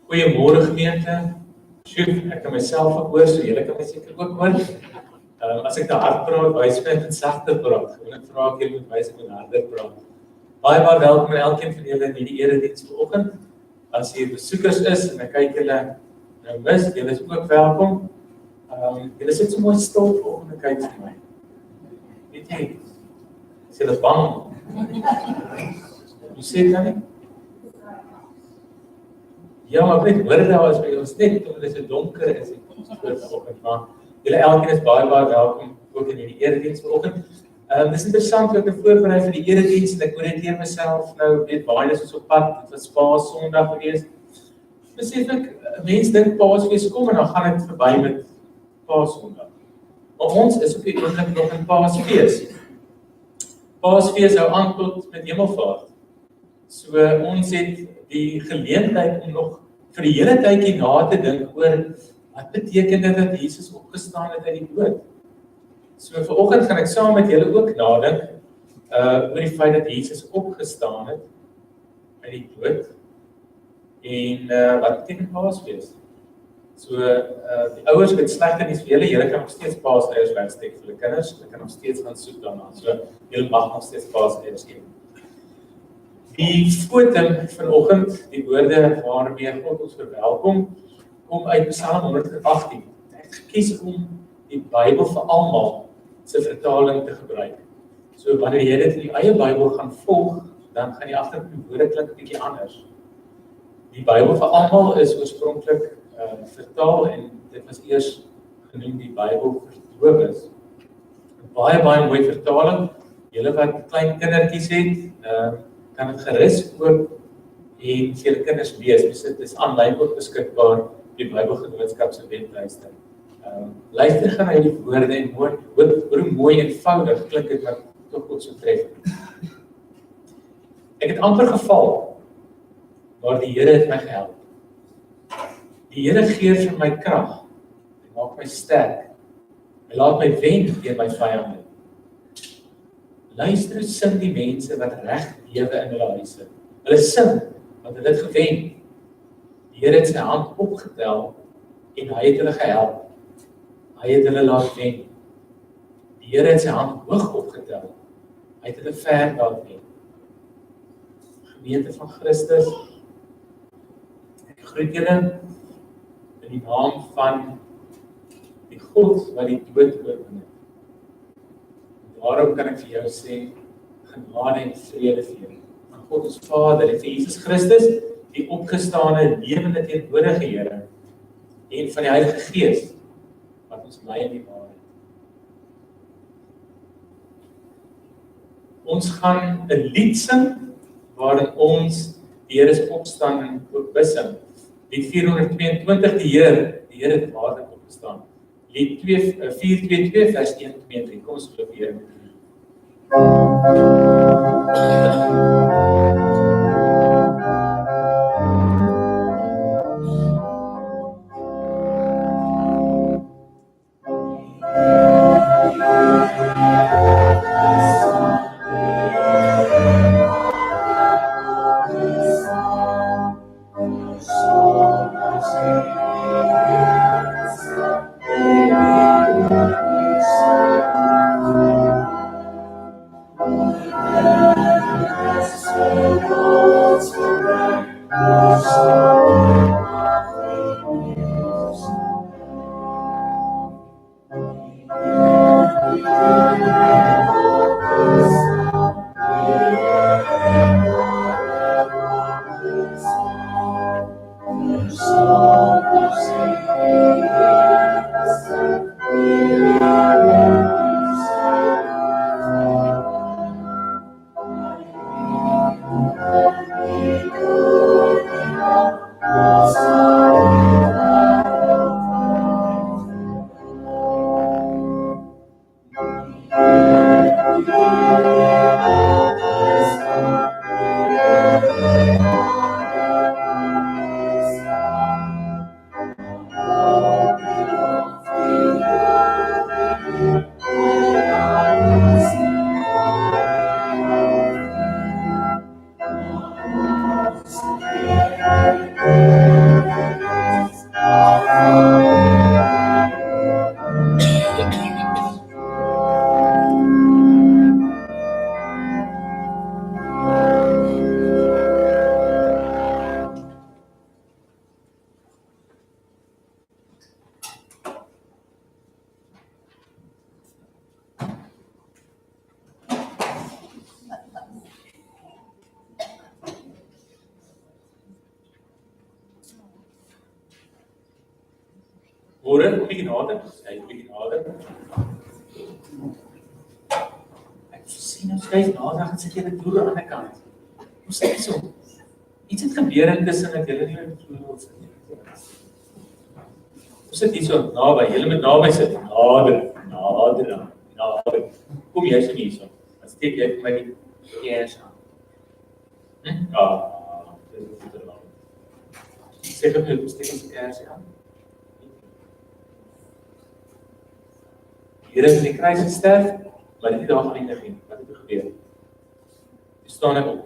Goeiemôre gemeente. Sjoe, ek kan myself ook hoor, so julle kan my seker ook hoor. As ek te hard praat, wys my net sagter praat. Gewoonlik vra ek julle moet wys ek moet harder praat. Baie welkom aan elkeen van julle in hierdie erediens vanoggend. As hier besoekers is en ek kyk julle nou mis, julle is ook welkom. Julle sit so mooi stil vanoggend en kyk vir my. Weet jy, is julle bang? Hoe sê dit dan nie? Ja, maar ek weet, hoor daar is by ons net, omdat dit so donker is, vanoggend, maar julle elkeen is baie welkom, ook in hierdie erediens vanoggend. Dis interessant, ek het voorberei vir die erediens, en ek oriënteer myself nou, weet, waar is ons op pad, dit was Paasondag gewees. Besef ek, mense dink Paasfees kom, en dan gaan dit verby met Paasondag. Maar ons is op die oomblik nog in Paasfees. Paasfees hou aan tot met Hemelvaart. So ons het die geleentheid om nog vir die hele tydjie na te dink oor wat beteken dit dat Jesus opgestaan het uit die dood. So vanoggend gaan ek saam met julle ook nadink oor die feit dat Jesus opgestaan het uit die dood en wat beteken Paasfees. So die ouers met slegte nuus vir julle kan nog steeds Paaseiers wegsteek vir hulle kinders, hulle kan nog steeds gaan soek daarna. So julle mag nog steeds Paaseiers gee. Die fotum vanoggend, die woorde waarmee God ons verwelkom, kom uit Psalm 118. Hy het gekies om die Bybel vir almal se vertaling te gebruik. So wanneer jy dit in die eie Bybel gaan volg, dan gaan die agtergrond woorde klink 'n bietjie anders. Die Bybel vir almal is oorspronklik vertaal en dit was eers genoem die Bybel vir dowes. Baie mooi vertaling. Julle wat klein kindertjies het, kan dit gerus oop en vir julle kinders lees. Dit is aanlyn ook beskikbaar op die Bybelgenootskap se webtuiste. Luister gaan na die woorde en hoor hoe mooi eenvoudig klink dit wat tog ook so treffend. Ek het amper geval, maar die Here het my gehelp. Die Here gee vir my krag. Hy maak my sterk. Hy laat my wen teen my vyande. Luister hoe sing die mense wat reg lewe in hulle huise. Hulle sing, want hulle het gewen. Die Here het sy hand opgetel en hy het hulle gehelp. Hy het hulle laat wen. Die Here het sy hand hoog opgetel. Hy het hulle ver laat wen. Gemeente van Christus, ek groet julle in die naam van die God wat die dood oorwin het. Daarom kan ek vir jou sê, genade en vrede vir jou. Van God ons Vader en vir Jesus Christus, die opgestane, lewende teenwoordige Here, en van die Heilige Gees, wat ons lei in die waarheid. Ons gaan 'n lied sing, waarin ons die Here se opstanding ook besing. Lied 422, die Here het waarlik opgestaan. Lied 422 vers 1 tot 3. Kom ons loop hier. Môre, 'n bietjie nader. Hy 'n bietjie nader. Ek sien nou skryf nader, dan sit jy net deur aan die ander kant. Hoe sê jy so? Iets het gebeur intussen dat julle nie meer glo of nie. Hoe sit jy so naby? Julle moet naby sit. Nader. Kom jy sien hierso. Dan steek jy vir my die kers aan. Dit is goed te doen. Sê vir my, steek ons die kers aan. Here het in die kruis gesterf, maar dit het daar geëindig nie. Wat het gebeur? Jy staan ek op.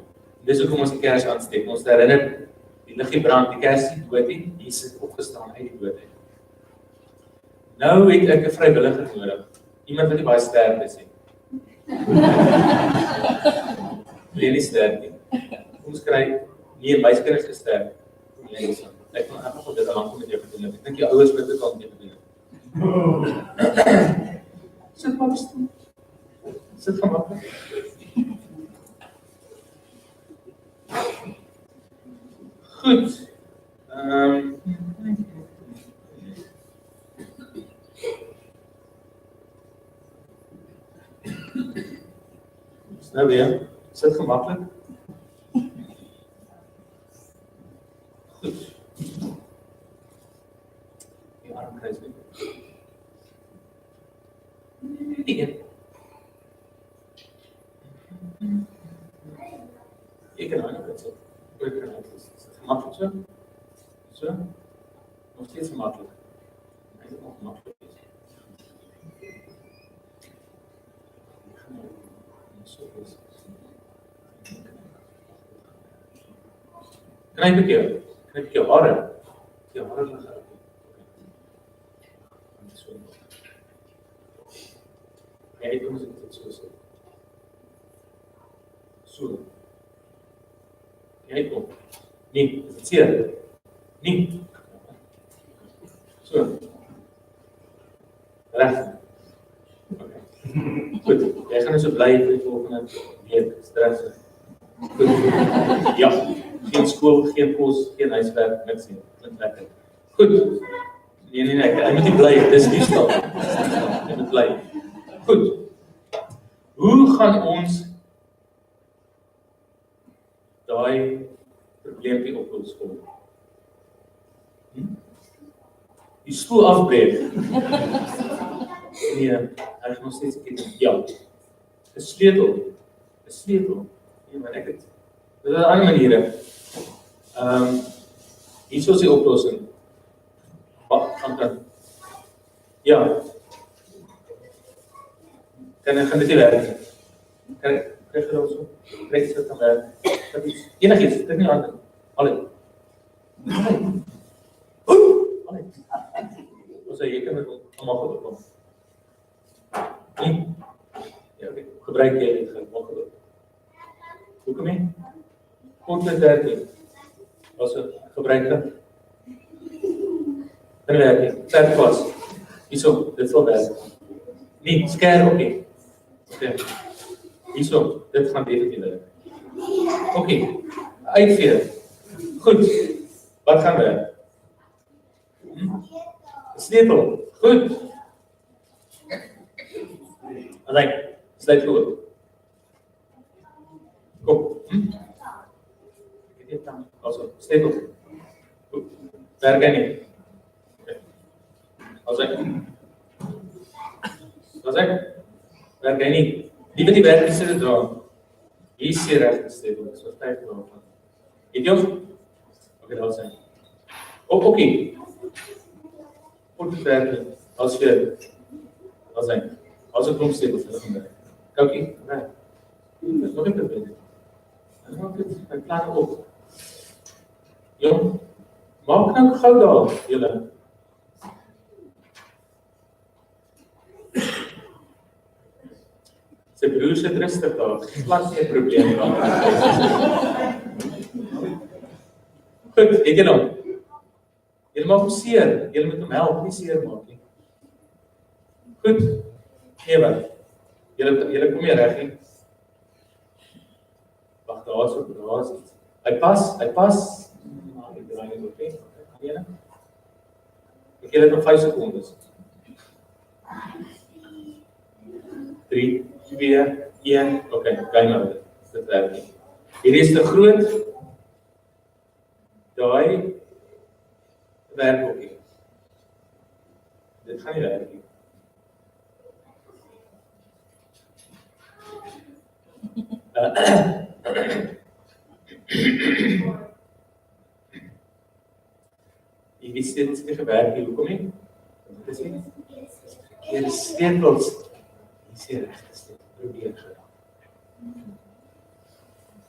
Dis hoekom ons die kers aansteek. Ons herinner, die liggie brand, die kers is dood nie, Jesus het opgestaan uit die dood uit. Nou het ek 'n vrywilliger nodig. Iemand wat nie baie sterk is nie. Wil nie sterk nie. Ons kry nie 'n meiskinders gesterk. Kom jy hier aan. Ek kan einfach op dit lank met jou gedoen. Ek dink jou ouers moet dit al mee gedoen het. Sit maar stil. Sit gemakkelijk. Goed. Nou weer. Sit gemakkelijk. kry jy. Die een. Ek kan nou net sê, ek kan nou sê, is dit gemakkelijk so? So? Nog steeds gemakkelijk. Nee, nog gemakkelijk is. Knijp ik je haren. Je haren liggen. Ja, ik kom eens dit zo zeggen. Zo. Ja, ik kom. Nee, is het zeer? Nee. Zo. Recht. Oké. Goed, jij gaat dus zo blij voor de volgende week stressen. Goed. Ja, geen school, geen post, geen huiswerk, niks nie. Klinkt lekker. Goed. Nee, jy moet nie bly, dis nie stil. Jy moet bly. Goed. Hoe gaan ons daai probleempie oplos? Die stoel afbreek. Nee, hy gaan nog steeds kyk. Ja. 'n sleutel. 'n sleutel. Nee, maar ek het. Dit is 'n ander maniere. Hier is die oplossing. Wat gaan dan? Ja. Gaan dit nie werk? Krijg je dat zo? Krijg je dat dan werk? Dat is enigiets, dit is nie ander. Allee. Allee. Ons jy kan dit allemaal goed kom. Nee? Ja, oké. Gebruik jy dit gemakkelijk. Hoekom nie? Kort met 13. Als we gebruiken. Dan werk je. Zet vast. Hierzo, dit zal werken. Nee, scair ook niet. Oké. Hierzo, dit gaan definitief werken. Oké. Uitveer. Goed. Wat gaan we? Sleutel. Goed. Alleen, sluit goed. Kom. Also, sleutel. Goed. Werk jij niet. Als ik. Werk jij niet. Die met die werk is er dran. Hier is je recht sleutel. Dat is wat tijd voor. Weet je of? Oké, dat zijn. Oké. Goed werken. Als je. Dat zijn. Als het omstelt. Kijk, nee. Dat is nog een probleem. Dat is nog een kleine op. Jong, maak nou gou daar, julle. Sy broer sit rustig daar, glad nie 'n probleem daar. Goed, het julle hom? Julle maak hom seer, julle moet hom help, nie seer maak nie. Goed, nee wat, julle kom hier reg nie. Wacht, daar is iets. Hy pas. Ek gee dit nog 5 secondes. 3, 2, 1. Oké, kijk nou. Dit werk nie. Hierdie is te groot. Daai werk ook nie. Dit gaan nie werk nie. Jy weet dit nie gewerk nie, hoekom nie? Wat is dit? Hier is sleutels. Hier is die regte sleutel. Probeer gedaan.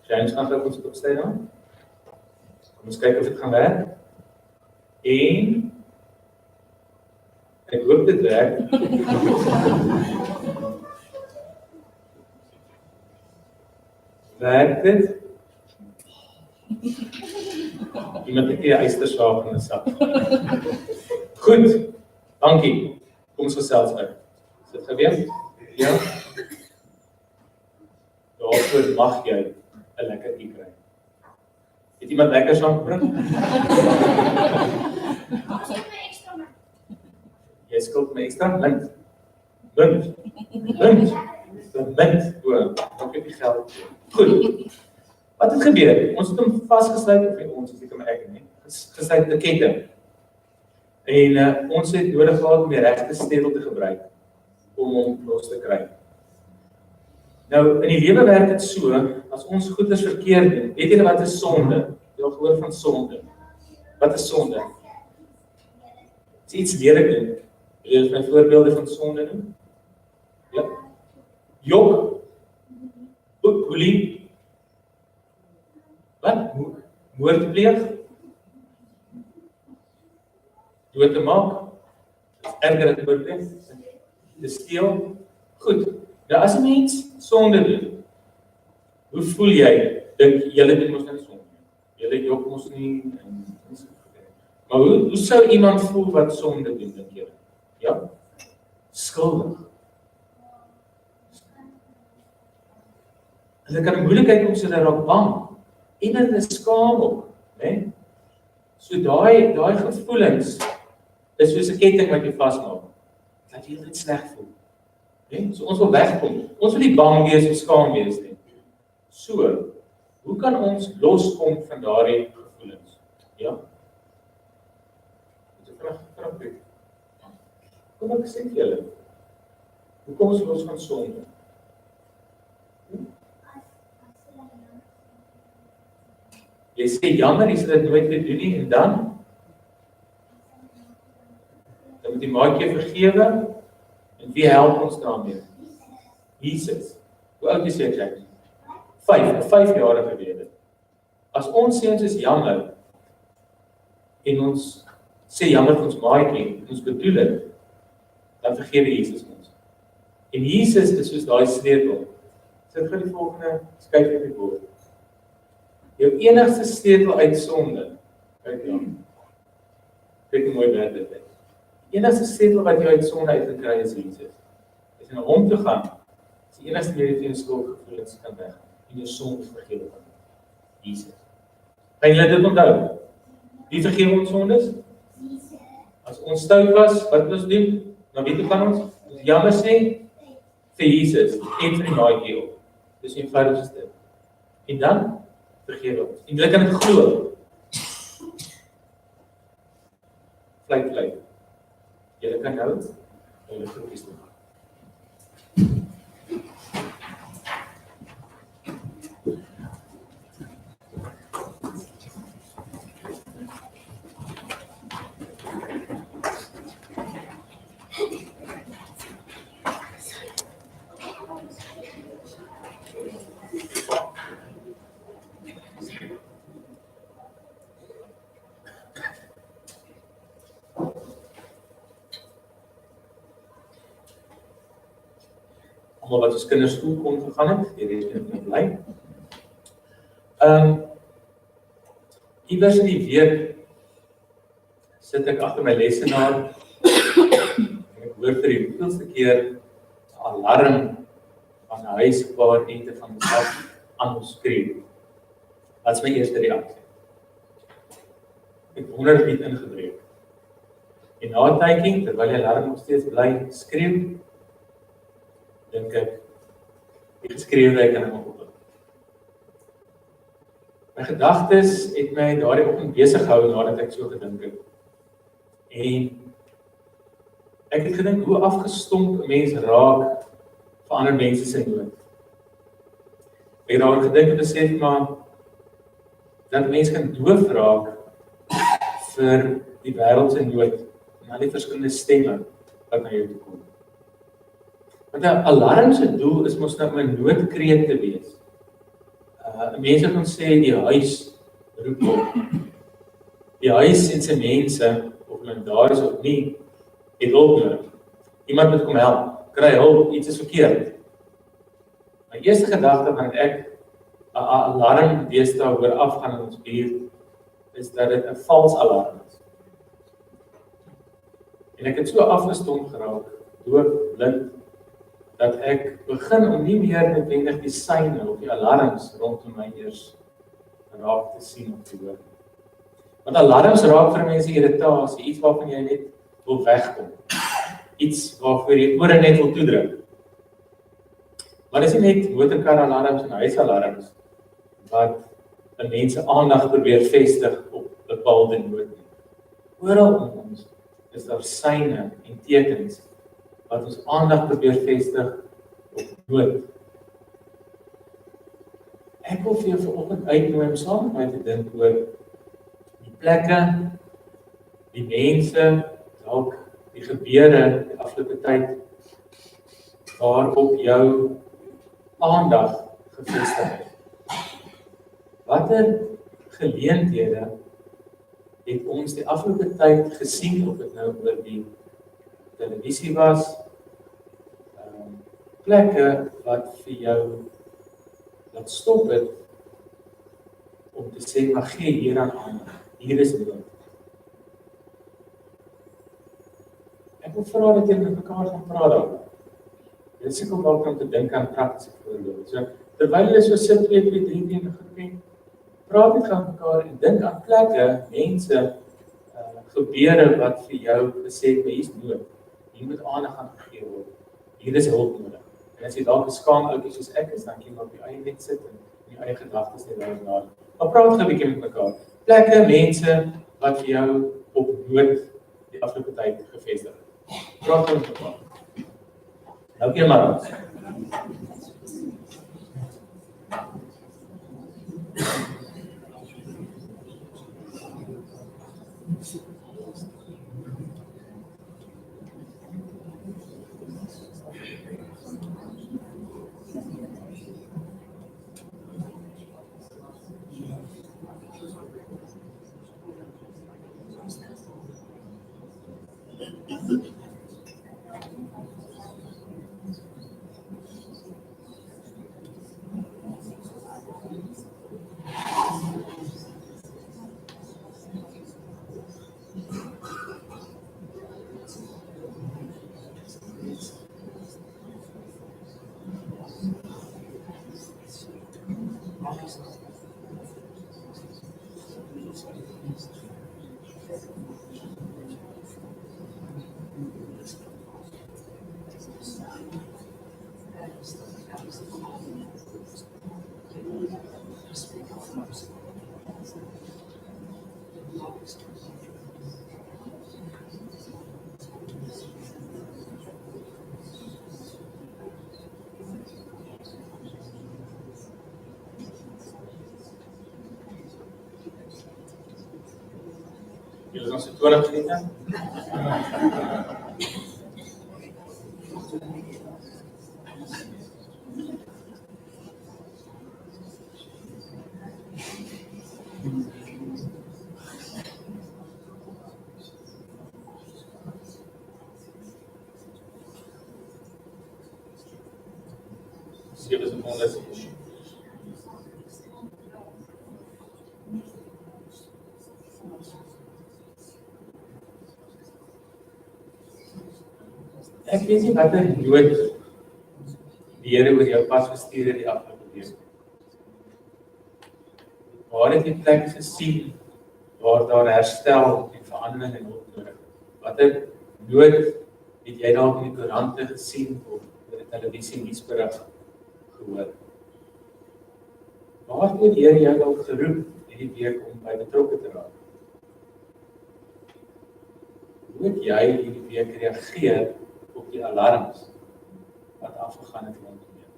James gaan gou ons opstel dan. Kom ons kyk of dit gaan werk. En ek hoop dit werk. Werk dit? Iemand het die eystersaak in die sak. Goed, dankie. Kom ons gesels uit. Is dit gewees? Ja? Daarvoor mag jy 'n lekker kie kry. Het iemand lekker saamgebring? Jy skuld my ekstra munt. Munt. Dan heb je geld. Goed. Wat het gebeur? Ons het hom vasgesluit, of ons het hom ek nie. Gesluit in 'n ketting. En ons het nodig gehad om die regte sleutel te gebruik om hom los te kry. Nou, in die lewe werk dit so, as ons goeders verkeerd doen, weet julle wat is sonde? Jy al gehoor van sonde. Wat is sonde? Is iets lelik doen. Wil jy my voorbeelde van sonde doen? Ja? Jok, boelie, wat? Moord pleeg, dood te maak, erger as moord pleeg, te steel. Goed, nou as 'n mens sonde doen, hoe voel jy? Dink julle doen mos nou sonde. Julle jok mos nie. Maar hoe sou iemand voel wat sonde doen, dink julle? Ja? Skuldig. Hulle kan 'n moeilikheid kom, so hulle raak bang. En hulle skaam ook, né? So daai gevoelens is soos 'n ketting wat jy vasmaak. Dat jy net sleg voel. Né? So ons wil wegkom. Ons wil nie bang wees of skaam wees nie. So, hoe kan ons loskom van daardie gevoelens? Ja? Dit is 'n vraag. Kom ek sê vir julle. Hoe kom ons los van sonde? Jy sê jammer, jy sê dit nooit weer doen nie, en dan moet die maatjie vergewe, en wie help ons daarmee? Jesus. Hoe oud is jy, Jack? 5 jaar gelede. As ons sê ons is jammer, en ons sê jammer vir ons maatjie, ons bedoel dit, dan vergewe Jesus ons. En Jesus is soos daai sleutel. Sit vir die volgende, skryf op die bord. Jou enigste sleutel uit sonde, kyk dan, kyk hoe mooi werk dit is. Die enigste sleutel wat jy uit sonde uitgekry is Jesus. As jy na hom toe gaan, is die enigste manier dat jy jou skuldgevoelens kan weg, en jou sonde vergewe kan. Jesus. Kan julle dit onthou? Wie vergewe ons sondes? As ons stout was, wat moet ons doen? Nou weet jy van ons? Ons jammer sê vir Jesus en vir die maatjie ook. Dis eenvoudig soos dit. En dan vergewe ons. En julle kan dit glo. Vlei. Julle kan nou julle groepies doen. Wat ons kinders skool kon gegaan het, die res het bly. Iewers in die week sit ek agter my lesenaar en ek hoor vir die hoeveelste keer 'n alarm van 'n huis 'n paar ente van myself aan ons skreeu. Wat is my eerste reaksie? Ek wonder wie het ingebreek. En na 'n tydjie, terwyl die alarm nog steeds bly skreeu, dink ek, die geskreeuwheid kan ek open. My gedagtes het my daardie oggend besig gehou nadat ek so gedink het. En ek het gedink hoe afgestomp 'n mens raak vir ander mense se nood. Ek het daaroor gedink en besef maar dat mense kan doof raak vir die wêreld se nood en al die verskillende stemme wat na jou toe kom. Want 'n alarm se doel is mos nou om 'n noodkreet te wees. Mense gaan sê die huis roep hom. Die huis en sy mense, of hulle daar is of nie, het hulp nodig. Iemand moet kom help, kry hulp, iets is verkeerd. My eerste gedagte wanneer ek 'n alarm deesdae hoor afgaan in ons buurt, is dat dit 'n vals alarm is. En ek het so afgestomp geraak, doof, blind, dat ek begin om nie meer noodwendig die syne of die alarms rondom my eers raak te sien of te hoor. Want alarms raak vir mense irritasie, iets waarvan jy net wil wegkom. Iets waarvoor jy ore net wil toedruk. Maar dis nie net motorkar alarms en huisalarms wat 'n mens se aandag probeer vestig op bepaalde nood nie. Oral om ons is daar syne en tekens wat ons aandag probeer vestig op nood. Ek wil vir jou vanoggend uitnooi om saam met my te dink oor die plekke, die mense, dalk die gebeure die afgelope tyd waarop jou aandag gefestig het. Watter geleenthede het ons die afgelope tyd gesien, of dit nou oor die televisie was, plekke wat vir jou laat stop het om te sê, maar gee hier aan aandag, hier is nood. Ek wil vra dat jy met mekaar gaan praat daaroor. Dit is ek ook om te dink aan praktiese voorbeelde. So, terwyl jy so sit 2, 3 teenoor groepie, praat met mekaar en dink aan plekke, mense, gebeure wat vir jou gesê het, hier is nood. Hier moet aandag aan gegee word. Hier is hulp nodig. En as jy dalk 'n skaam ouetjie soos ek is, dan kan jy maar op die eie net sit en die eie gedagtes net daar. Maar praat gou 'n bietjie met mekaar. Plekke, mense wat vir jou op nood die afgelope tyd gevestig het. Praat met mekaar. Nou keer maar ons. Julle is nog so 20 minute. Sewe sekondes. Ek weet nie wat 'n nood die Here oor jou pas gestuur het die afgelope week. Waar het jy plekke gesien waar daar herstel en verandering en hulp nodig is? Watter nood het jy dalk in die koerante gesien of oor die televisie nuusberig gehoor? Waartoe het die Here jou dalk geroep hierdie week om by betrokke te raak? Hoe het jy hierdie week reageer op die alarms wat afgegaan het rondom jou?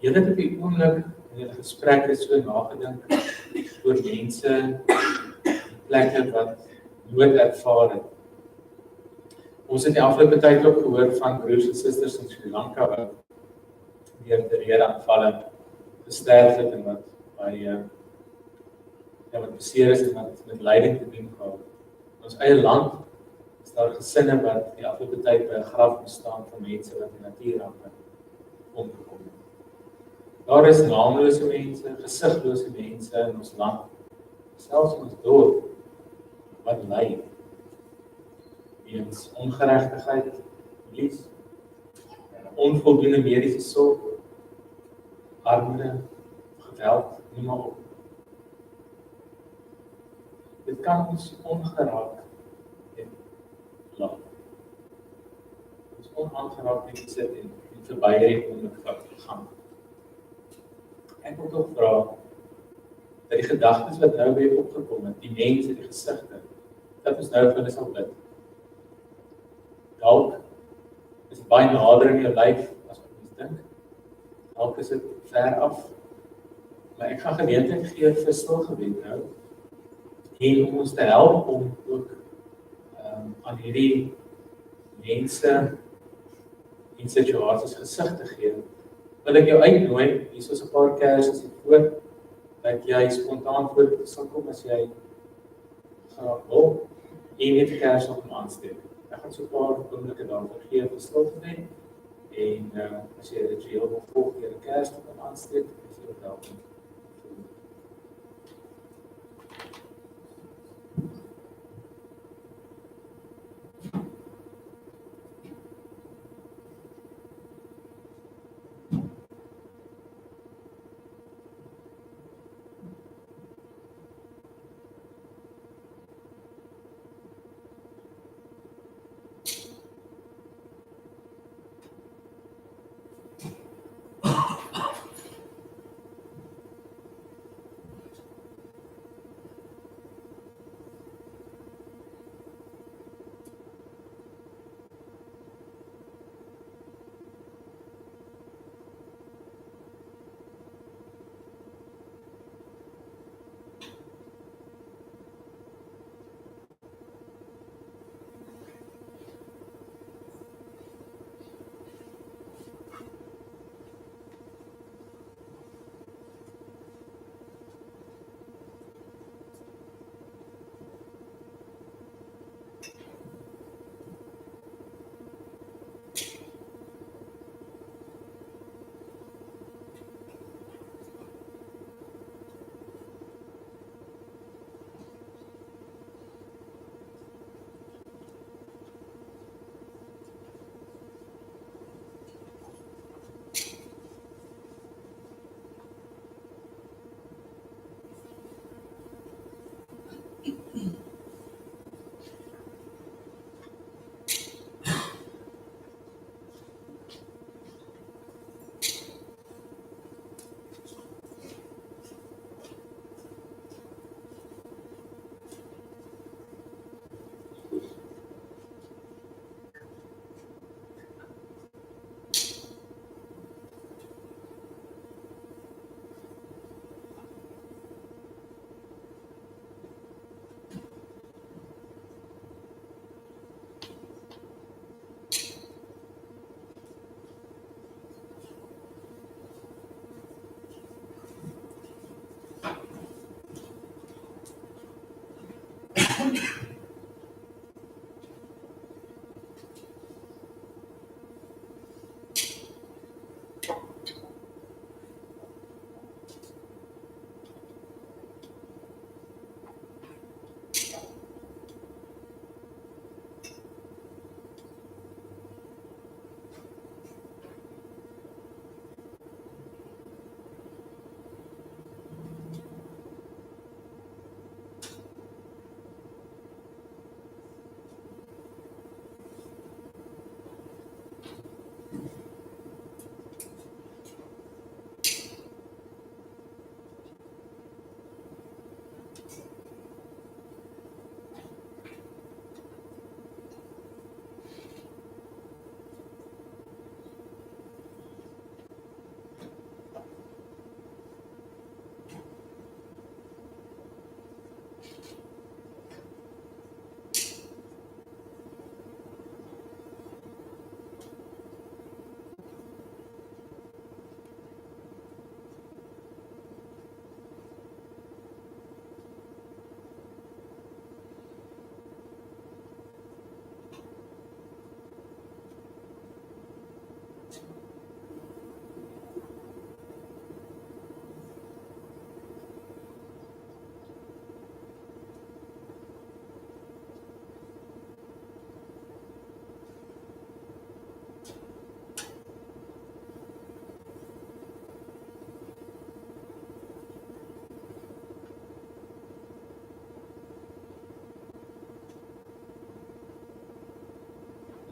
Jy het op die oomblik in julle gesprekke so nagedink oor mense, plekke wat nood ervaar het. Ons het die afgelope tyd ook gehoor van broers en susters in Sri Lanka wat deur terreuraanvalle gesterf het en wat wat beseer is en wat met lyding te doen gehad. In ons eie land is daar gesinne wat die afgelope tyd by 'n graf moet staan van mense wat in natuurrampe omgekom het. Daar is naamlose mense, gesiglose mense in ons land, selfs in ons dorp, wat ly weens ongeregtigheid, verlies, onvoldoende mediese sorg, armoede, geweld, noem maar op. Dit kan ons ongeraak laat. Ons onaangeraak net sit en verbyry om dit wat gaan. Ek wil tog vra dat die gedagtes wat nou weer opgekom het, die mense, die gesigte, dat is nou vir hulle sal bid. Dalk is dit baie nader in jou lyf as wat mens dink. Dalk is dit ver af. Maar ek gaan geleentheid gee vir stilgebed nou. En om ons te help om ook aan hierdie mense en situasies gesig te gee. Wil ek jou uitnooi, hier is 'n paar kersies voor, dat jy spontaan voor sal kom as jy graag wil, en net 'n kers op hom aansteek. Ek gaan so 'n paar oomblikke daarvoor gee vir stilgebed, en as jy dit ritueel wil volg, deur 'n kers op hom aansteek, is jy welkom.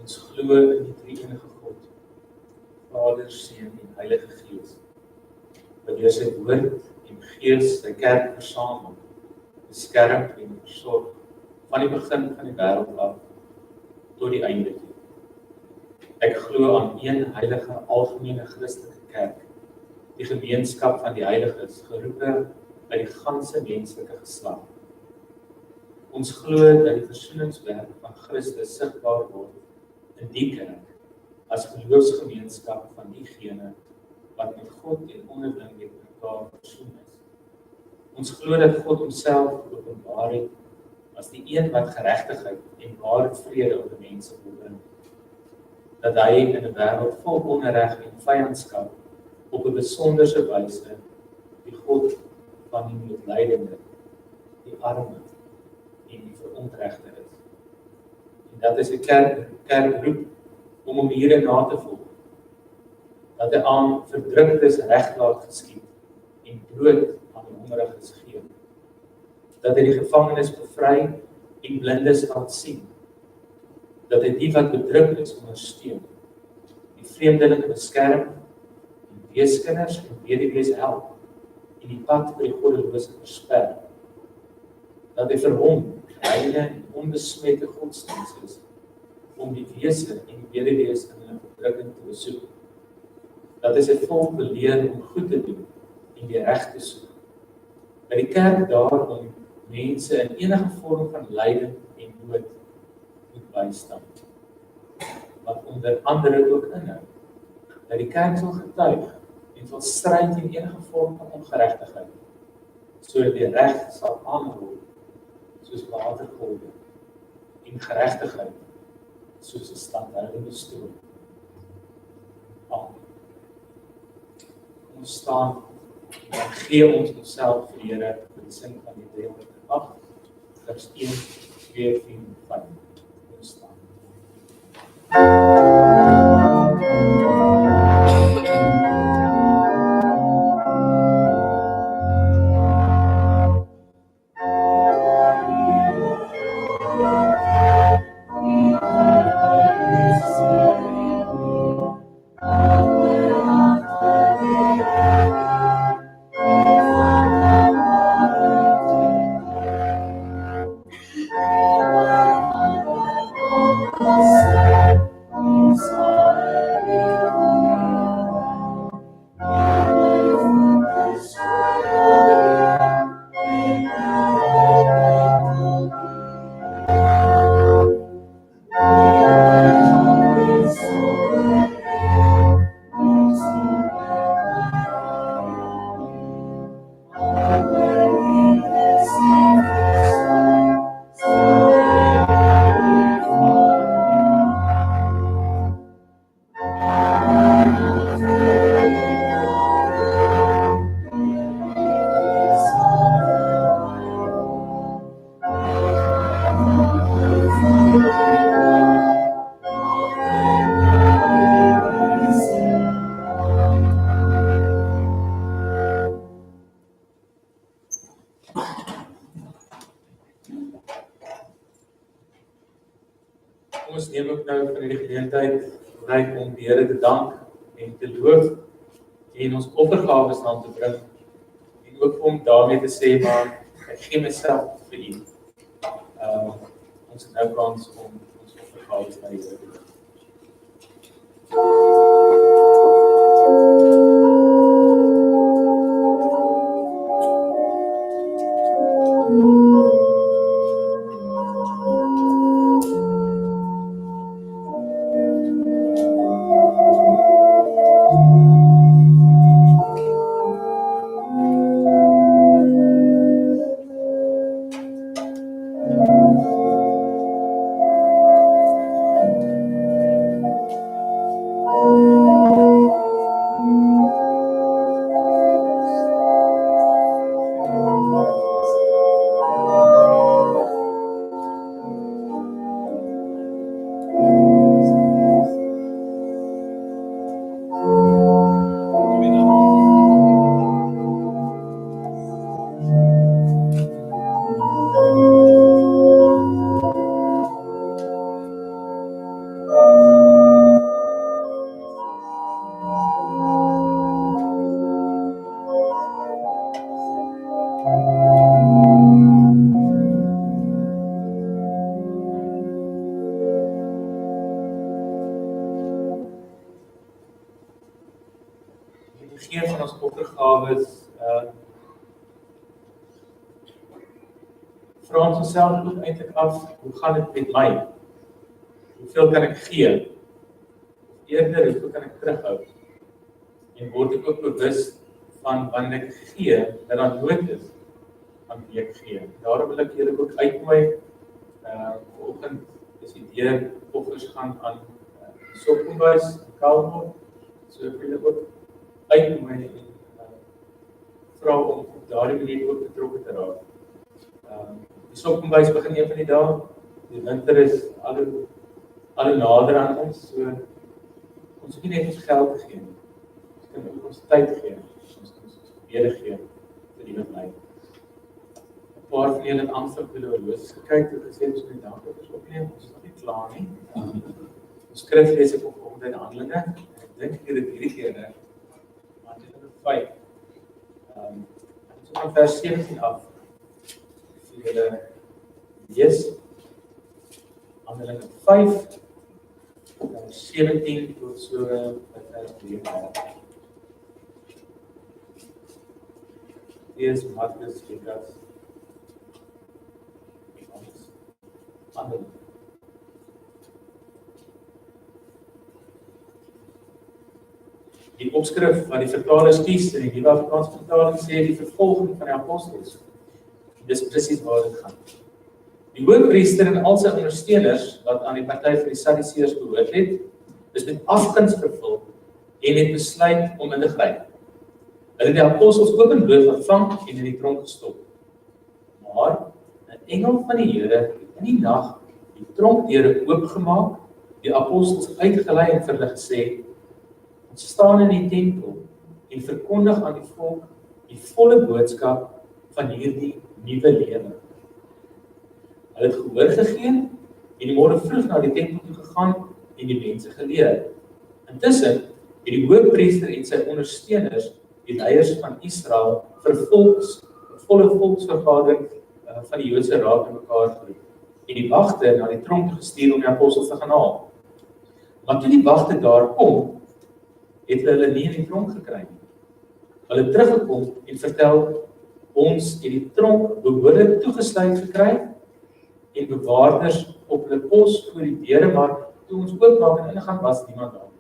Ons glo in die drie-enige God, Vader, Seun en Heilige Gees, wat deur sy woord en Gees sy kerk versamel, beskerm en versorg van die begin van die wêreld af tot die einde toe. Ek glo aan een heilige algemene Christelike kerk, die gemeenskap van die heiliges, geroepe uit die ganse menslike geslag. Ons glo dat die versoeningswerk van Christus sigbaar word in die kerk as geloofsgemeenskap van diegene wat met God en onderling met mekaar versoen is. Ons glo dat God homself openbaar het as die een wat geregtigheid en ware vrede op die mense wil bring. Dat hy in 'n wêreld vol onreg en vyandskap op 'n besonderse wyse die God van die noodlydende, die arme en die verontregte is. En dat is 'n kerk roep om hom hierin na te volg. Dat hy aan verdruktes reg laat geskied en brood aan die hongeriges gee. Dat hy die gevangenes bevry en blindes laat sien. Dat hy die wat bedruk is ondersteun, die vreemdelinge beskerm, en weeskinders en weduwees help, en die pad vir die goddelose versper. Dat hy vir hom reine en onbesmette godsdienst is, om die wese en die weduwees in hulle verdrukking te besoek. Dat hy sy volk beleer om goed te doen en die reg te soek. Dat die kerk daarom mense in enige vorm van lyding en nood moet bystaan. Wat onder andere ook inhou, dat die kerk sal getuig en sal stryd teen enige vorm van ongeregtigheid, sodat die reg sal aanrol soos watergolwe en geregtigheid soos 'n standhoudende stroom. Amen. Kom ons staan en gee ons onsself vir die Here vir die sing van die 308, vers 1, 2, 4, 5. Kom ons staan. Ons neem ook nou van hierdie geleentheid gebruik om die Here te dank en te loof en ons offergawes aan te bring en ook om daarmee te sê, maar ek gee myself vir U. Ons het nou kans om ons offergawes na die Here te bring. gawes, vra ons onsself ook eintlik af, hoe gaan dit met my? Hoeveel kan ek gee? Eerder, hoeveel kan ek terughou? En word ek ook bewus van wanneer ek gee, dat daar nood is aan wie ek gee. Daarom wil ek julle ook uitnooi, vanoggend is die deur offers gaan aan Sopkombuis, Stellenbosch, so ek wil julle ook uitnooi en vra om op daardie manier ook betrokke te raak. Die Sopkombuis begin een van die dae, die winter is al hoe nader aan ons, so ons hoef nie net ons geld te gee, ons kan ook ons tyd gee, ons gebede gee vir die wat bly. 'n Paar van julle het angstig by die horlosies gekyk, het gesê ons moet die dagboekers opneem, ons is nog nie klaar nie. Ons skrif lees ek op in Handelinge, ek dink ek het dit hierdie keer, Handelinge 5. So van vers 17 af, vir julle lees, Handelinge 5, 17 tot so by vers 3. Lees Markus, Lukas, Handelinge. Die opskrif wat die vertalers kies in die Nuwe Afrikaanse vertaling sê die vervolging van die apostels. Dis presies waar dit gaan. Die hoofpriester en al sy ondersteuners wat aan die party van die Sadduseërs behoort het, is met afguns vervul en het besluit om in te gryp. Hulle het die apostels openbloot ontvang en in die tronk gestop. Maar 'n engel van die Here het in die nag die tronkdeure oopgemaak, die apostels uitgelei en vir hulle gesê: "Ons staan in die tempel en verkondig aan die volk die volle boodskap van hierdie nuwe lewe." Hulle het gehoor gegee en die môre vroeg na die tempel toe gegaan en die mense geleer. Intussen het die hoofpriester en sy ondersteuners, die leiers van Israel, vir 'n volle volksvergadering van die Joodse raad in mekaar geroep en die wagte na die tronk gestuur om die apostels te gaan haal. Maar toe die wagte daar kom, het hulle nie in die tronk gekry nie. Hulle het teruggekom en vertel, ons het die tronk behoorlik toegesluit gekry en bewaarders op hulle pos voor die deure, maar toe ons oopmaak en ingaan was niemand daar.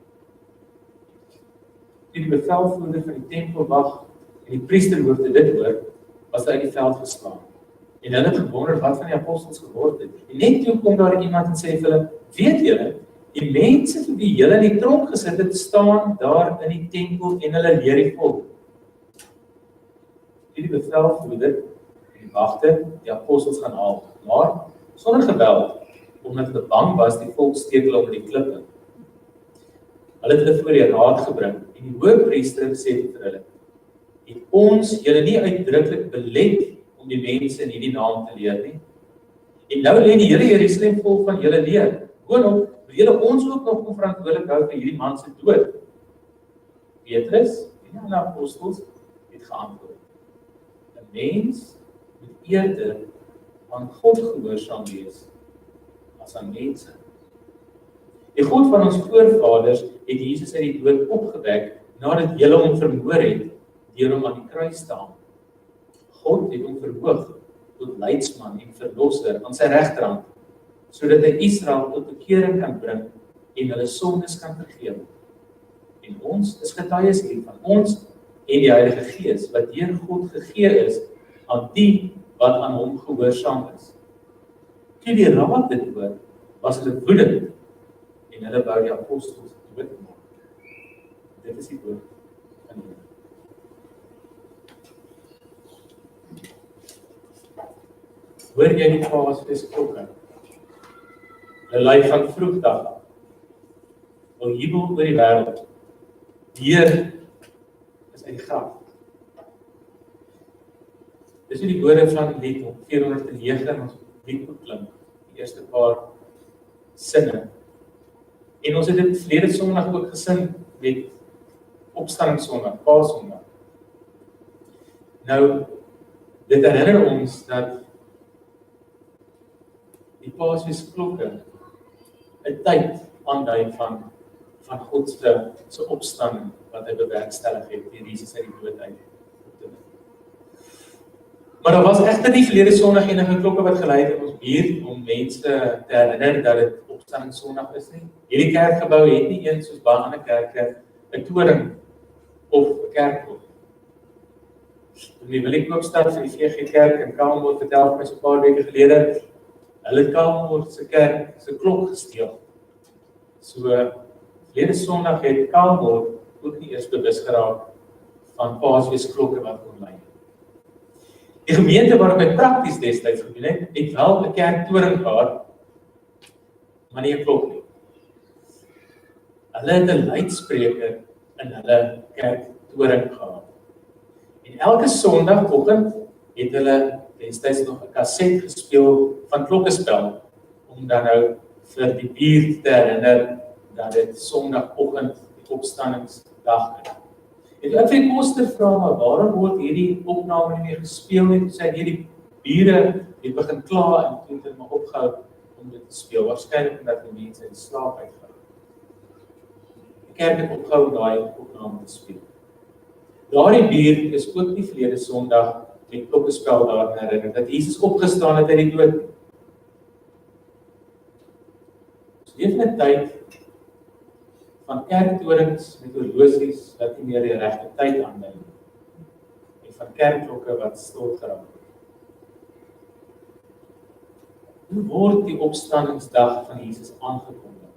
Toe die bevelvoerder van die tempelwag en die priesterhoofde dit hoor, was hy uit die veld geslaan. En hulle het gewonder wat van die apostels geword het. En net toe kom daar iemand en sê vir hulle, weet julle, die mense vir wie julle in die tronk gesit het, staan daar in die tempel en hulle leer die volk. Die bevelvoerder en die wagte die apostels gaan haal, maar sonder geweld, omdat hulle bang was die volk steek hulle op die klippe. Hulle het hulle voor die raad gebring en die hoofpriester sê vir hulle, het ons julle nie uitdruklik belet om die mense in hierdie naam te leer nie? En nou lê die hele Jerusalem vol van julle leer. Boonop, wil julle ons ook nog verantwoordelik hou vir hierdie man se dood? Petrus en die ander apostels het geantwoord: 'n mens moet eerder aan God gehoorsaam wees as aan mense. Die God van ons voorvaders het Jesus uit die dood opgewek nadat julle hom vermoor het deur hom aan die kruis te hang. God het hom verhoog tot leidsman en verlosser aan sy regterhand, sodat hy Israel tot bekering kan bring en hulle sondes kan vergewe. En ons is getuies hiervan, ons en die Heilige Gees, wat deur God gegee is aan die wat aan hom gehoorsaam is. Toe die raad dit hoor, was hulle woedend en hulle wou die apostels doodmaak. Dit is die woord van die Here. Hoor jy die paasfees klokke? Hulle lui van vroegdag af. Wil jubel oor die wêreld. Die Heer is uit die graf. Dis die woorde van lied op 409 en ons lied beklink, die eerste paar sinne. En ons het dit verlede Sondag ook gesing met Opstandingssondag, Paasondag. Nou, dit herinner ons dat die paasfees klokke 'n tyd aandui van God se opstanding wat hy bewerkstellig het deur Jesus uit die dood uit. Maar daar was egter nie verlede Sondag enige klokke wat gelei het in ons buurt om mense te herinner dat dit Opstandingssondag is nie. Hierdie kerkgebou het nie een soos baie ander kerke 'n toring of 'n kerkklok. Toen die Williekoopstad van die VG Kerk in Stellenbosch vertel vir my so 'n paar weke gelede, hulle het Stellenbosch se kerk se klok gesteel. So verlede Sondag het Stellenbosch ook nie eers bewus geraak van Paasfeesklokke wat kon lei. Die gemeente waar ek my prakties destyds gedoen het wel 'n kerktoring gehad, maar nie 'n klok nie. Hulle het 'n luidspreker in hulle kerktoring gehad. En elke Sondagoggend het hulle destyds nog 'n kaset gespeel van klokkespel, om dan nou vir die buurt te herinner dat dit Sondagoggend die Opstandingsdag is. En toe ek vir die koster vra, maar waarom word hierdie opname nie meer gespeel nie? Toe sê hy, die bure het begin kla en toe het hulle maar opgehou om dit te speel. Waarskynlik omdat die mense in slaap uitgaan. Die kerk het opgehou om daai opname te speel. Daardie buurt is ook nie verlede Sondag met klokkespel daaraan herinner dat Jesus opgestaan het uit die dood. Ons leef in 'n tyd van kerktorings met horlosies wat nie meer die regte tyd aandui nie, en van kerkklokke wat stil geraak het. Hoe word die opstandingsdag van Jesus aangekondig,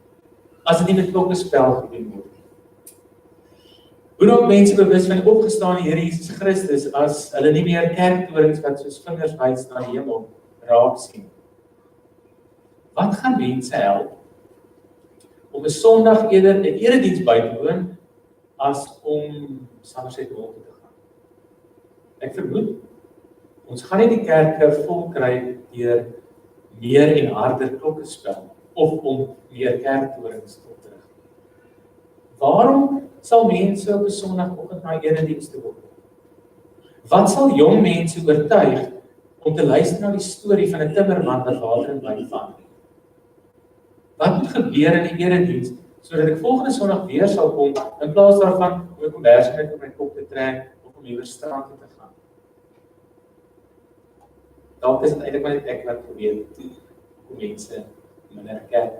as dit nie met klokkespel gedoen word? Hoe raak mense bewus van die opgestane Here Jesus Christus as hulle nie meer kerktorings wat soos vingers wys na die hemel raak sien? Wat gaan mense help om 'n Sondag eerder 'n erediens by te woon as om Somerset Hall toe te gaan? Ek vermoed, ons gaan nie die kerke vol kry deur meer en harder klokkespel of om meer kerktorings op te rig. Waarom sal mense op 'n Sondagoggend na erediens toe kom? Wat sal jong mense oortuig om te luister na die storie van 'n timmerman wat water in wyn verander? Wat moet gebeur in die erediens sodat ek volgende Sondag weer sal kom in plaas daarvan om 'n kombers net op my kop te trek of om liewer strand toe te gaan? Dalk is dit eintlik maar net ek wat probeer om mense minder kerk.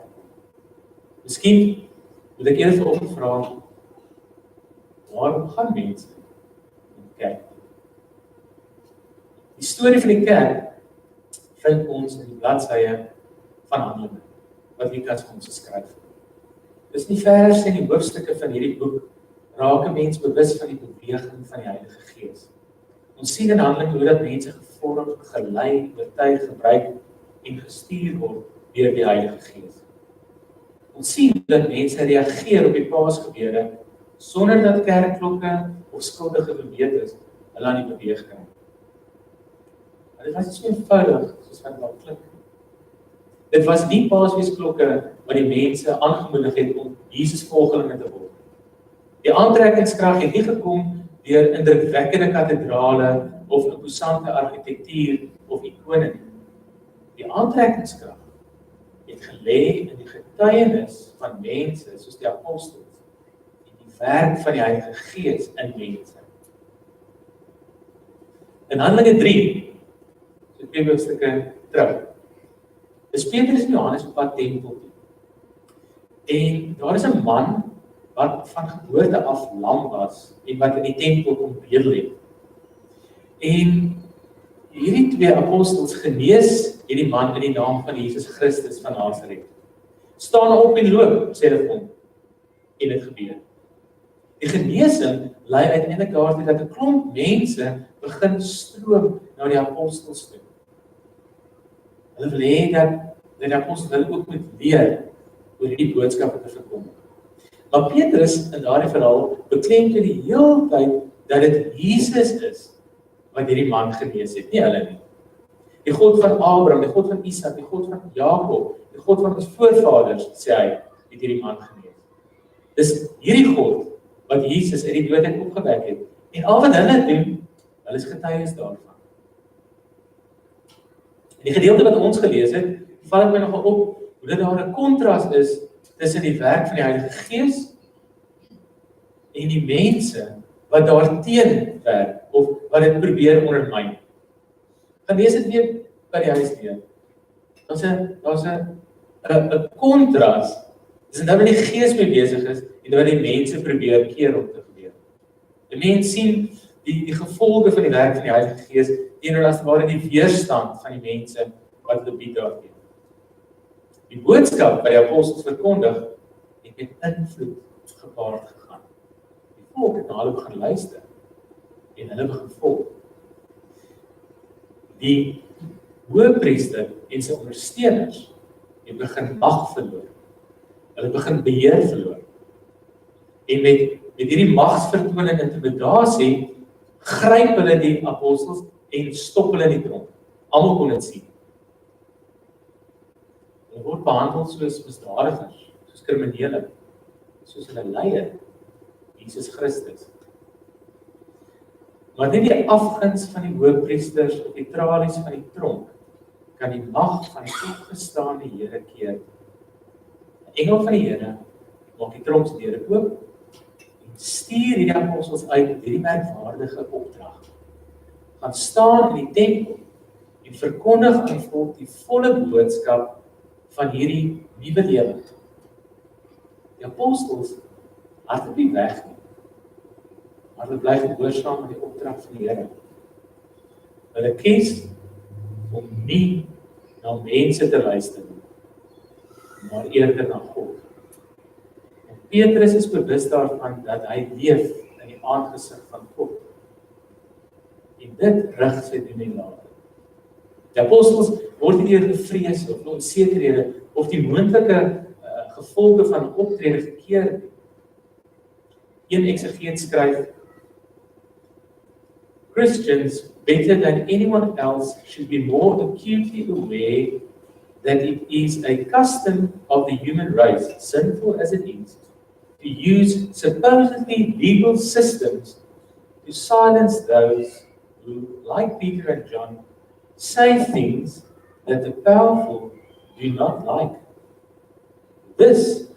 Miskien moet ek eers vanoggend vra, waarom gaan mense in die kerk? Die storie van die kerk vind ons in die bladsye van Handelinge, wat Lukas vir ons geskryf het. Dis nie vers en die hoofstukke van hierdie boek raak 'n mens bewus van die beweging van die Heilige Gees. Ons sien in Handelinge hoe dat mense gevorm, gelei, oortuig, gebruik en gestuur word deur die Heilige Gees. Ons sien dat mense reageer op die Paasgebeure sonder dat kerkklokke of skuldige gewetes hulle aan die beweeg kry. Maar dit was nie so eenvoudig soos wat dit klink. Dit was nie Paasfeesklokke wat die mense aangemoedig het om Jesus volgelinge te word. Die aantrekkingskrag het nie gekom deur indrukwekkende kathedrale of imposante argitektuur of ikone nie. Die aantrekkingskrag het gelê in die getuienis van mense soos die apostels en die werk van die Heilige Gees in mense. In Handelinge 3, so 2 hoofstukke terug, is Petrus en Johannes op pad tempel toe. En daar is 'n man wat van geboorte af lam was en wat in die tempel kom bedel het. En hierdie 2 apostels genees hierdie man in die naam van Jesus Christus van Nasaret. Staan op en loop, sê hulle vir hom. En dit gebeur. Die genesing lei uiteindelik daartoe dat 'n klomp mense begin stroom na die apostels toe. Hulle wil hê dat die apostels hulle ook moet leer oor hierdie boodskap te verkondig. Maar Petrus in daardie verhaal beklemtoon die hele tyd dat dit Jesus is wat hierdie man genees het, nie hulle nie. Die God van Abraham, die God van Isak, die God van Jakob, die God van ons voorvaders, sê hy, het hierdie man genees. Dis hierdie God wat Jesus uit die dood uit opgewek het. En al wat hulle doen, hulle is getuies daarvan. In die gedeelte wat ons gelees het, val dit my nogal op hoe dit daar 'n kontras is tussen die werk van die Heilige Gees en die mense wat daarteen werk of wat dit probeer ondermyn. Gaan lees dit weer by die huis weer. Daar's 'n kontras. Dis nou wat die Gees mee besig is en nou wat die mense probeer keer om te gebeur. Die mens sien die gevolge van die werk van die Heilige Gees teenoor as ware die weerstand van die mense wat hulle bied daarteen. Die boodskap wat die apostels verkondig het met invloed gepaard gegaan. Die volk het na hulle begin luister en hulle begin volg. Die hoëpriester en sy ondersteuners het begin mag verloor. Hulle begin beheer verloor. En met hierdie magsvertoning en intimidasie gryp hulle die apostels en stop hulle in die tronk. Almal kon dit sien. Hulle word behandel soos misdadigers, soos kriminele, soos hulle leier, Jesus Christus. Maar net die afguns van die hoëpriesters op die tralies van die tronk kan die mag van die opgestaande Here keer. 'n Engel van die Here maak die tronksdeure oop en stuur hierdie apostels uit met hierdie merkwaardige opdrag. Gaan staan in die tempel en verkondig aan die volk die volle boodskap van hierdie nuwe lewe. Die apostels hardloop nie weg nie, maar hulle bly gehoorsaam aan die opdrag van die Here. Hulle kies om nie na mense te luister nie, maar eerder na God. En Petrus is bewus daarvan dat hy leef in die aangesig van God. En dit rig sy doen en laat. Die apostels word nie deur die vrees of onsekerhede of die moontlike gevolge van optrede gekeer nie. Een eksegeet skryf, Christians, better than anyone else, should be more acutely aware that it is a custom of the human race, sinful as it is, to use supposedly legal systems to silence those who, like Peter and John, say things that the powerful do not like. This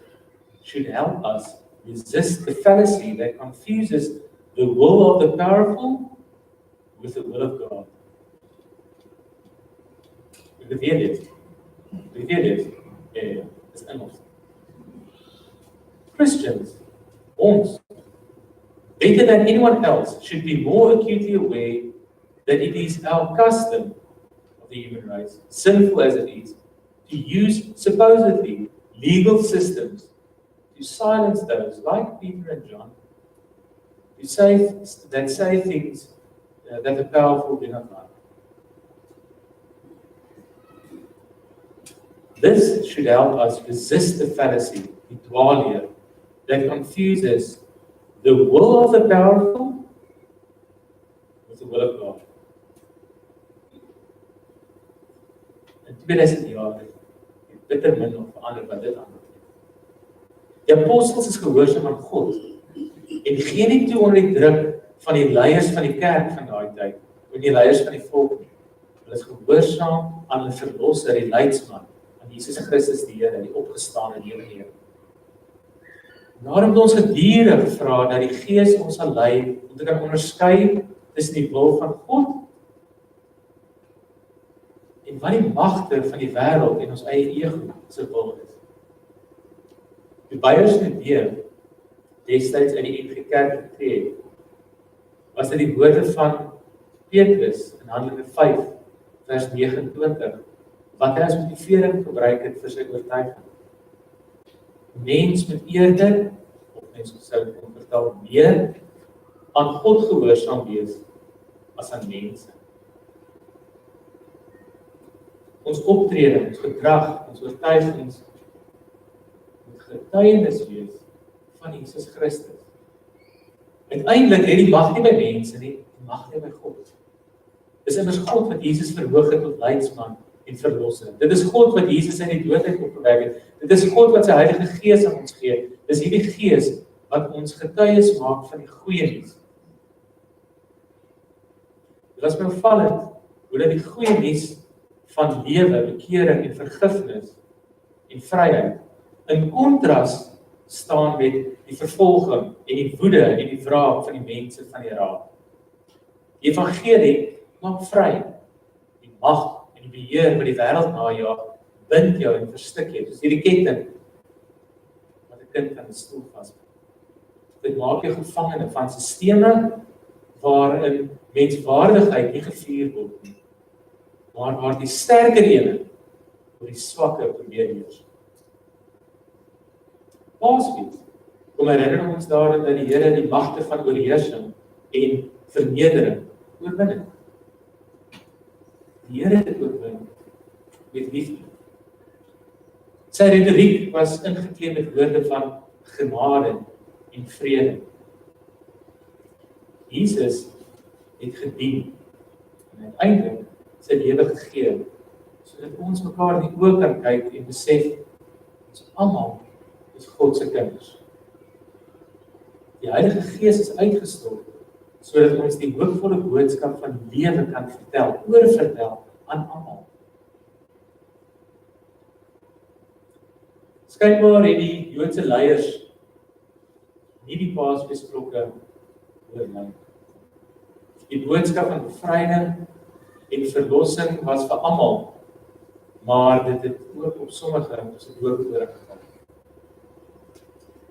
should help us resist the fallacy that confuses the will of the powerful with the will of God. Ek weet dit. Dis Engels. Christians, ons, better than anyone else, should be more acutely aware that it is our custom of the human race, sinful as it is, to use supposedly legal systems to silence those like Peter and John who say things that the powerful do not like. This should help us resist the fallacy, die dwaalleer, that confuses the will of the powerful with the will of God. In 2000 jaar het bitter min of verander wat dit aanbetref. Die apostels is gehoorsaam aan God en gee nie toe onder die druk van die leiers van die kerk van daai tyd, en die leiers van die volk nie. Hulle is gehoorsaam aan hulle verlosser, die leidsman, aan Jesus Christus die Here, die opgestaane lewende Here. Daarom het ons gedurig gevra dat die Gees ons sal lei om te kan onderskei tussen die wil van God en wat die magte van die wêreld en ons eie ego se wil is. Die Beiers idee destyds uit die NG Kerk getree het, was dit die woorde van Petrus in Handelinge 5 vers 29 wat hy as motivering gebruik het vir sy oortuiging. Mens moet eerder, of mens sou kon vertaal, meer aan God gehoorsaam wees as aan mense. Ons optrede, ons gedrag, ons oortuigings moet getuienis wees van Jesus Christus. Uiteindelik het die mag nie by mense nie, die mag nie by God. Dis immers God wat Jesus verhoog het tot leidsman en verlosser. Dit is God wat Jesus uit die dood uit opgewek het. Dit is God wat sy Heilige Gees aan ons gee. Dis hierdie Gees wat ons getuies maak van die goeie nuus. Dit was my opvallend hoe dat die goeie nuus van lewe, bekering en vergifnis en vryheid in kontras staan met die vervolging en die woede en die wraak van die mense van die raad. Die evangelie maak vry. mag en die beheer wat die wêreld najaag, bind jou en verstik jou. Dis hierdie ketting wat 'n kind aan 'n stoel vasbind. Dit maak jou gevangene van sisteme waarin menswaardigheid nie gevier word nie, maar waar die sterker ene oor die swakke probeer heers. Paasfees kom herinner ons daaraan dat die Here die magte van oorheersing en vernedering oorwin het. Die Here het dit oorwin met liefde. Sy retoriek was ingekleed met woorde van genade en vrede. Jesus het gedien en uiteindelik sy lewe gegee, sodat ons mekaar in die oë kan kyk en besef, ons almal is God se kinders. Die Heilige Gees is uitgestort, sodat ons die hoopvolle boodskap van lewe kan vertel, oorvertel aan almal. Skynbaar het die Joodse leiers nie die Paasfeesklokke oorleef. Die boodskap van bevryding en verlossing was vir almal, maar dit het ook op sommige se dood oorgegaan.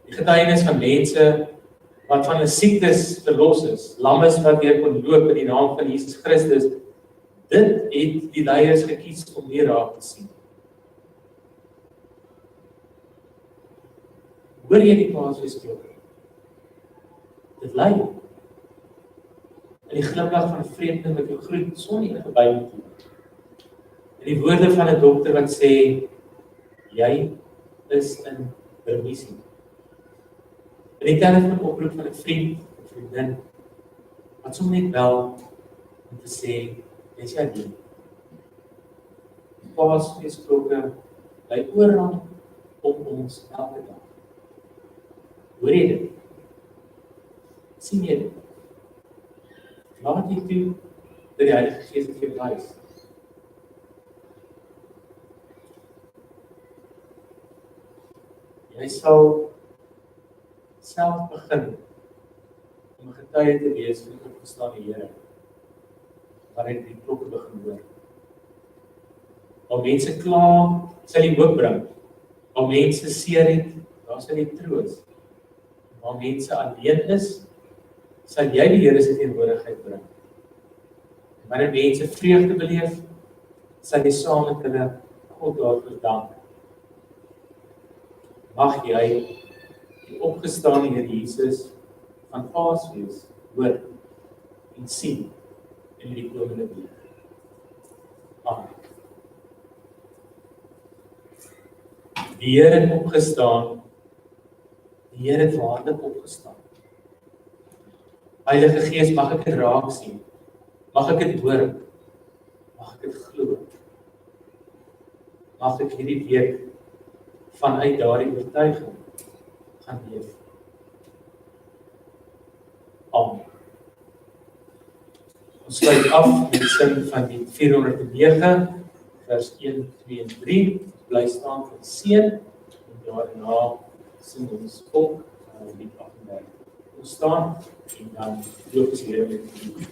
Die getuienis van mense wat van 'n siektes verlos is, lammes wat weer kon loop in die naam van Jesus Christus, dit het die leiers gekies om nie raak te sien. Hoor jy die Paasfeesklokke? Dit lei. En die glimlag van 'n vreemdeling wat jou groet sonder enige bymoediging. En die woorde van 'n dokter wat sê, jy is in remissie. En die telefoon oproep van 'n vriend of vriendin wat sommer net bel om te sê, jy's alleen. Die Paasfeesklokke lei oral om ons elke dag. Hoor jy dit? Sien jy dit? Laat jy toe dat die Heilige Gees dit vir jou wys. Jy sal self begin om 'n getuie te wees van die opgestane Here, waarin die klokke begin hoor. Waar mense kla, sal die hoop bring. Waar mense seer het, daar sal die troos. Waar mense alleen is, sal jy die Here se teenwoordigheid bring. En wanneer mense vreugde beleef, sal jy saam met hulle God daarvoor dank. Mag jy die opgestane Here Jesus van Paasfees hoor en sien in die komende week. Amen. Die Here het opgestaan. Die Here het waarlik opgestaan. Heilige Gees, mag ek dit raak sien. Mag ek dit hoor. Mag ek dit glo. Mag ek hierdie week vanuit daardie oortuiging gaan leef. Amen. Ons sluit af met sin van die 409, vers 1, 2 en 3. Bly staan vir seën en daarna sing ons ook die 38. Ons staan en dan loop ons hier met die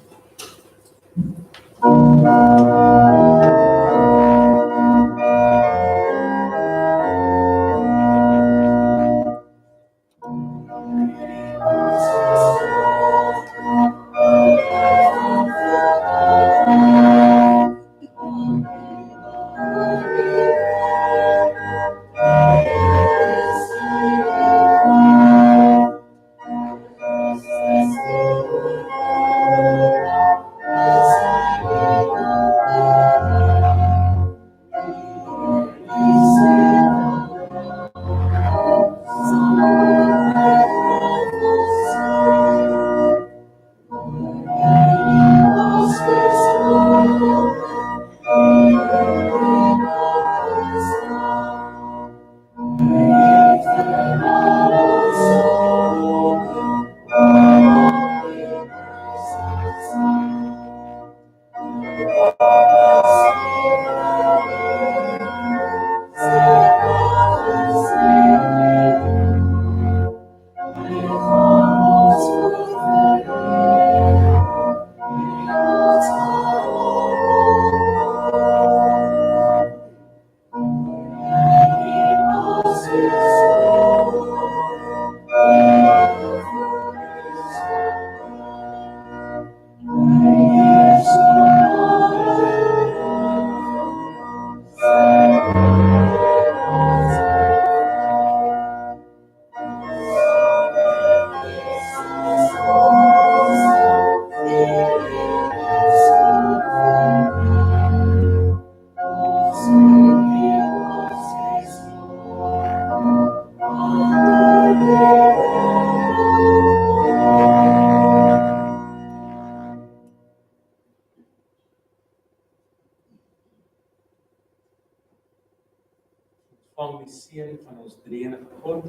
ontvang die seën van ons drie-enige God.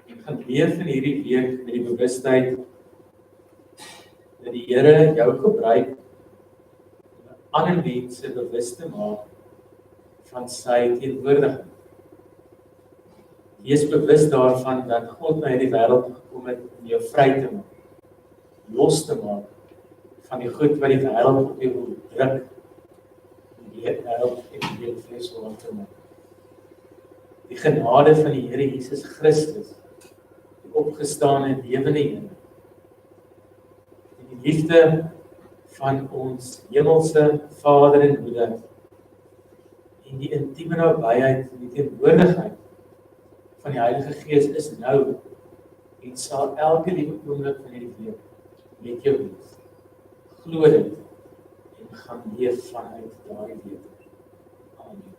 En gaan leef in hierdie week met die bewustheid dat die Here jou gebruik om ander mense bewus te maak van sy teenwoordigheid. Wees bewus daarvan dat God na hierdie wêreld gekom het om jou vry te maak, los te maak van die goed wat die wêreld op jou wil druk, en die wêreld en die vlees wil aan te maak. Die genade van die Here Jesus Christus, die opgestane lewende Here, en die liefde van ons hemelse Vader en Moeder, en die intieme nabyheid en die teenwoordigheid van die Heilige Gees is nou, en sal elke liewe oomblik van hierdie week met jou wees. Glo dit, en gaan leef vanuit daardie wete. Amen.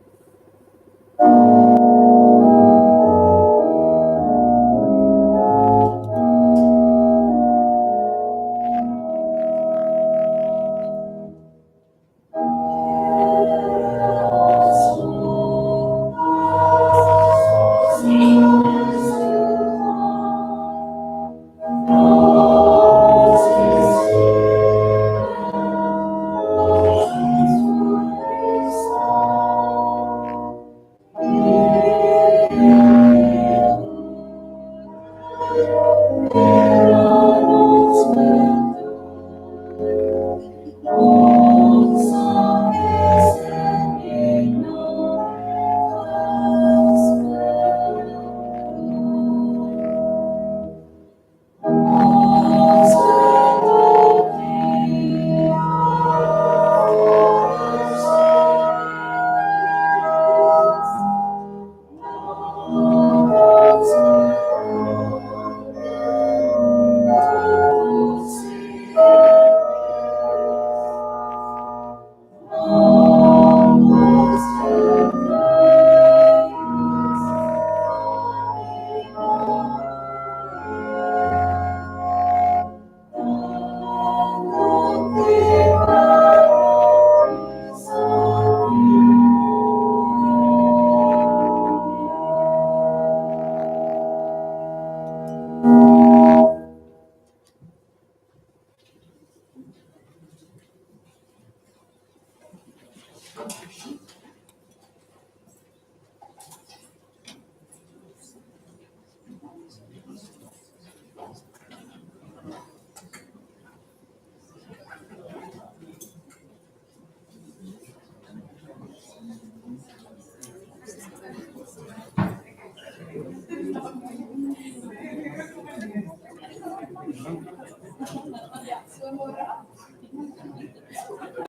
Ja, so